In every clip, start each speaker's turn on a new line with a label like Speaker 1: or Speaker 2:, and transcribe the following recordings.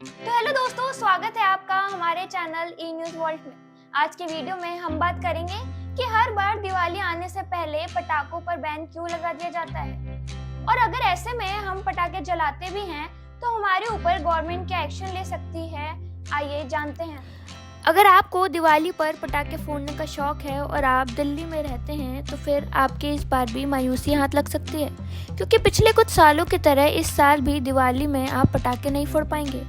Speaker 1: तो हेलो दोस्तों, स्वागत है आपका हमारे चैनल ई न्यूज़ वर्ल्ड में। आज के वीडियो में हम बात करेंगे कि हर बार दिवाली आने से पहले पटाखों पर बैन क्यों लगा दिया जाता है, और अगर ऐसे में हम पटाखे जलाते भी हैं तो हमारे ऊपर गवर्नमेंट क्या एक्शन ले सकती है, आइए जानते हैं। अगर आपको दिवाली पर पटाखे फोड़ने का शौक है और आप दिल्ली में रहते हैं तो फिर आपके इस बार भी मायूसी हाथ लग सकती है, क्योंकि पिछले कुछ सालों की तरह इस साल भी दिवाली में आप पटाखे नहीं फोड़ पाएंगे।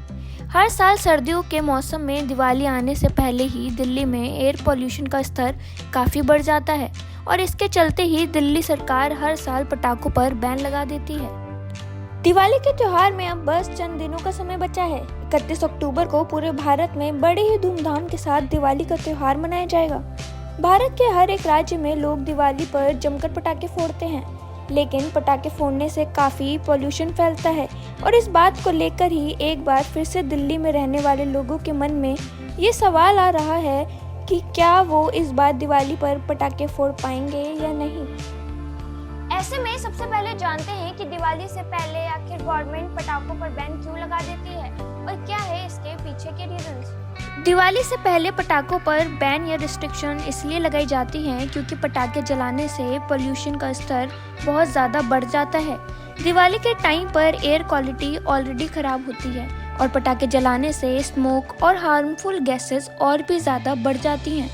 Speaker 1: हर साल सर्दियों के मौसम में दिवाली आने से पहले ही दिल्ली में एयर पोल्यूशन का स्तर काफ़ी बढ़ जाता है और इसके चलते ही दिल्ली सरकार हर साल पटाखों पर बैन लगा देती है। दिवाली के त्योहार में अब बस चंद दिनों का समय बचा है। 31 अक्टूबर को पूरे भारत में बड़े ही धूमधाम के साथ दिवाली का त्योहार मनाया जाएगा। भारत के हर एक राज्य में लोग दिवाली पर जमकर पटाखे फोड़ते हैं, लेकिन पटाखे फोड़ने से काफ़ी पोल्यूशन फैलता है और इस बात को लेकर ही एक बार फिर से दिल्ली में रहने वाले लोगों के मन में ये सवाल आ रहा है कि क्या वो इस बार दिवाली पर पटाखे फोड़ पाएंगे या नहीं। ऐसे में सबसे पहले जानते हैं कि दिवाली से पहले आखिर गवर्नमेंट पटाखों पर बैन क्यों लगा देती है और क्या है इसके पीछे के रीजंस। दिवाली से पहले पटाखों पर बैन या रिस्ट्रिक्शन इसलिए लगाई जाती हैं क्योंकि पटाखे जलाने से पोल्यूशन का स्तर बहुत ज़्यादा बढ़ जाता है। दिवाली के टाइम पर एयर क्वालिटी ऑलरेडी खराब होती है और पटाखे जलाने से स्मोक और हार्मफुल गैसेस और भी ज़्यादा बढ़ जाती हैं।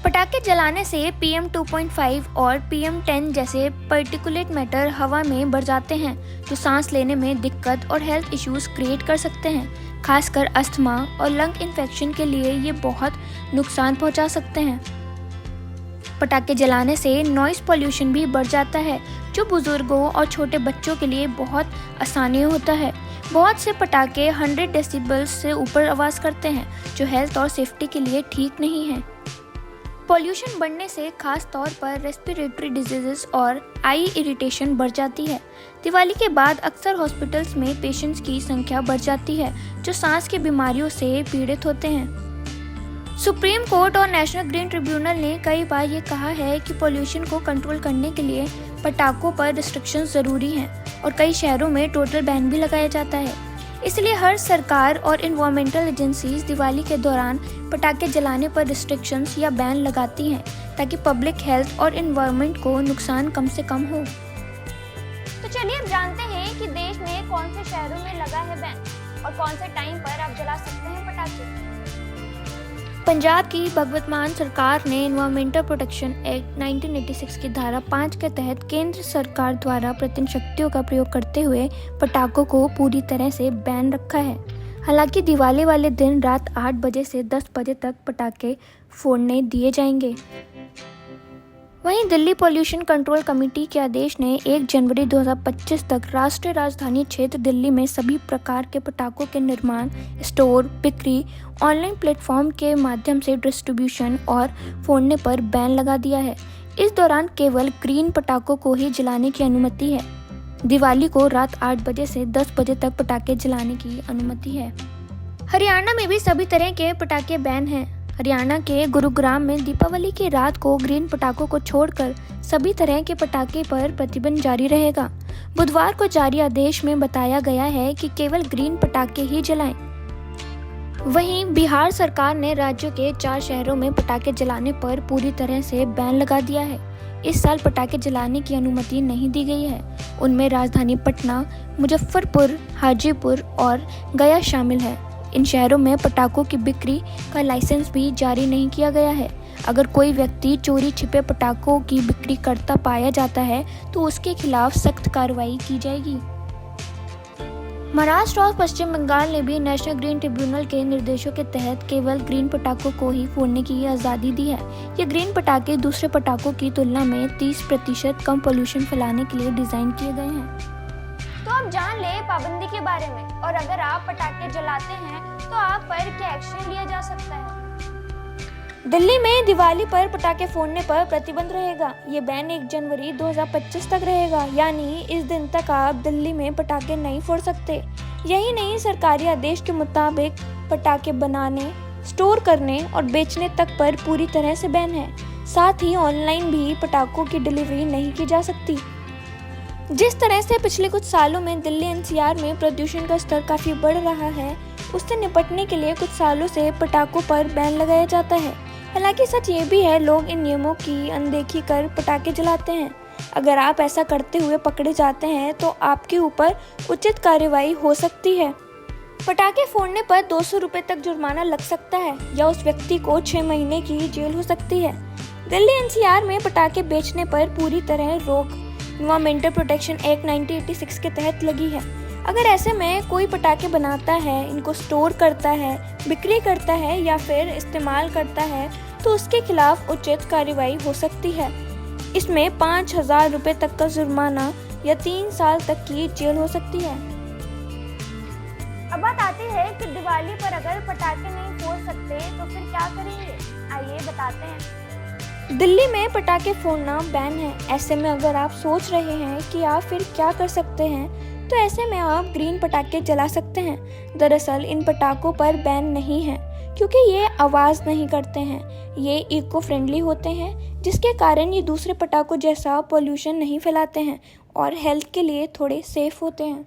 Speaker 1: पटाखे जलाने से PM 2.5 और PM 10 जैसे पार्टिकुलेट मैटर हवा में बढ़ जाते हैं, जो सांस लेने में दिक्कत और हेल्थ इश्यूज क्रिएट कर सकते हैं। खासकर अस्थमा और लंग इन्फेक्शन के लिए ये बहुत नुकसान पहुंचा सकते हैं। पटाखे जलाने से नॉइस पोल्यूशन भी बढ़ जाता है, जो बुजुर्गों और छोटे बच्चों के लिए बहुत आसानी होता है। बहुत से पटाखे 100 डेसिबल से ऊपर आवाज़ करते हैं, जो हेल्थ और सेफ्टी के लिए ठीक नहीं है। पोल्यूशन बढ़ने से खास तौर पर रेस्पिरेटरी डिजीजेस और आई इरिटेशन बढ़ जाती है। दिवाली के बाद अक्सर हॉस्पिटल्स में पेशेंट्स की संख्या बढ़ जाती है, जो सांस की बीमारियों से पीड़ित होते हैं। सुप्रीम कोर्ट और नेशनल ग्रीन ट्रिब्यूनल ने कई बार ये कहा है कि पोल्यूशन को कंट्रोल करने के लिए पटाखों पर रिस्ट्रिक्शंस ज़रूरी हैं और कई शहरों में टोटल बैन भी लगाया जाता है। इसलिए हर सरकार और इन्वायरमेंटल एजेंसीज दिवाली के दौरान पटाखे जलाने पर रिस्ट्रिक्शंस या बैन लगाती हैं, ताकि पब्लिक हेल्थ और इन्वायरमेंट को नुकसान कम से कम हो। तो चलिए अब जानते हैं कि देश में कौन से शहरों में लगा है बैन और कौन से टाइम पर आप जला सकते हैं पटाखे। पंजाब की भगवत मान सरकार ने एनवायरमेंटल प्रोटेक्शन एक्ट 1986 की धारा 5 के तहत केंद्र सरकार द्वारा प्रत्यक्ष शक्तियों का प्रयोग करते हुए पटाखों को पूरी तरह से बैन रखा है। हालांकि दिवाली वाले दिन रात 8 बजे से 10 बजे तक पटाखे फोड़ने दिए जाएंगे। वहीं दिल्ली पोल्यूशन कंट्रोल कमेटी के आदेश ने 1 जनवरी 2025 तक राष्ट्रीय राजधानी क्षेत्र दिल्ली में सभी प्रकार के पटाखों के निर्माण, स्टोर, बिक्री, ऑनलाइन प्लेटफॉर्म के माध्यम से डिस्ट्रीब्यूशन और फोड़ने पर बैन लगा दिया है। इस दौरान केवल ग्रीन पटाखों को ही जलाने की अनुमति है। दिवाली को रात 8 बजे से 10 बजे तक पटाखे जलाने की अनुमति है। हरियाणा में भी सभी तरह के पटाखे बैन हैं। हरियाणा के गुरुग्राम में दीपावली की रात को ग्रीन पटाखों को छोड़कर सभी तरह के पटाखे पर प्रतिबंध जारी रहेगा। बुधवार को जारी आदेश में बताया गया है कि केवल ग्रीन पटाखे ही जलाएं। वहीं बिहार सरकार ने राज्य के 4 शहरों में पटाखे जलाने पर पूरी तरह से बैन लगा दिया है। इस साल पटाखे जलाने की अनुमति नहीं दी गई है। उनमें राजधानी पटना, मुजफ्फरपुर, हाजीपुर और गया शामिल है। इन शहरों में पटाखों की बिक्री का लाइसेंस भी जारी नहीं किया गया है। अगर कोई व्यक्ति चोरी छिपे पटाखों की बिक्री करता पाया जाता है तो उसके खिलाफ सख्त कार्रवाई की जाएगी। महाराष्ट्र और पश्चिम बंगाल ने भी नेशनल ग्रीन ट्रिब्यूनल के निर्देशों के तहत केवल ग्रीन पटाखों को ही फोड़ने की आज़ादी दी है। ये ग्रीन पटाखे दूसरे पटाखों की तुलना में 30% कम पोल्यूशन फैलाने के लिए डिज़ाइन किए गए हैं। तो आप जान ले पाबंदी के बारे में, और अगर आप पटाखे जलाते हैं तो आप पर क्या एक्शन लिया जा सकता है। दिल्ली में दिवाली पर पटाखे फोड़ने पर प्रतिबंध रहेगा। ये बैन 1 जनवरी 2025 तक रहेगा, यानी इस दिन तक आप दिल्ली में पटाखे नहीं फोड़ सकते। यही नहीं, सरकारी आदेश के मुताबिक पटाखे बनाने, स्टोर करने और बेचने तक पर पूरी तरह से बैन है। साथ ही ऑनलाइन भी पटाखों की डिलीवरी नहीं की जा सकती। जिस तरह से पिछले कुछ सालों में दिल्ली NCR में प्रदूषण का स्तर काफ़ी बढ़ रहा है, उससे निपटने के लिए कुछ सालों से पटाखों पर बैन लगाया जाता है। हालांकि सच ये भी है, लोग इन नियमों की अनदेखी कर पटाखे जलाते हैं। अगर आप ऐसा करते हुए पकड़े जाते हैं तो आपके ऊपर उचित कार्रवाई हो सकती है। पटाखे फोड़ने पर 200 रुपए तक जुर्माना लग सकता है या उस व्यक्ति को 6 महीने की जेल हो सकती है। दिल्ली एनसीआर में पटाखे बेचने पर पूरी तरह रोक एनवायरमेंटल प्रोटेक्शन एक्ट 1986 के तहत लगी है। अगर ऐसे में कोई पटाखे बनाता है, इनको स्टोर करता है, बिक्री करता है या फिर इस्तेमाल करता है तो उसके खिलाफ उचित कार्रवाई हो सकती है। इसमें 5,000 रुपए तक का जुर्माना या 3 साल तक की जेल हो सकती है। अब बात आती है कि दिवाली पर अगर पटाखे नहीं फोड़ सकते तो फिर क्या करेंगे? आइए बताते हैं। दिल्ली में पटाखे फोड़ना बैन है। ऐसे में अगर आप सोच रहे हैं कि आप फिर क्या कर सकते हैं, तो ऐसे में आप ग्रीन पटाखे जला सकते हैं। दरअसल इन पटाखों पर बैन नहीं है क्योंकि ये आवाज़ नहीं करते हैं। ये इको फ्रेंडली होते हैं, जिसके कारण ये दूसरे पटाखों जैसा पोल्यूशन नहीं फैलाते हैं और हेल्थ के लिए थोड़े सेफ होते हैं।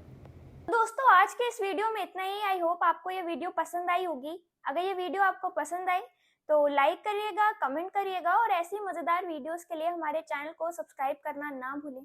Speaker 1: दोस्तों, आज के इस वीडियो में इतना ही। आई होप आपको ये वीडियो पसंद आई होगी। अगर ये वीडियो आपको पसंद आई तो लाइक करिएगा, कमेंट करिएगा और ऐसी मज़ेदार वीडियोस के लिए हमारे चैनल को सब्सक्राइब करना ना भूलें।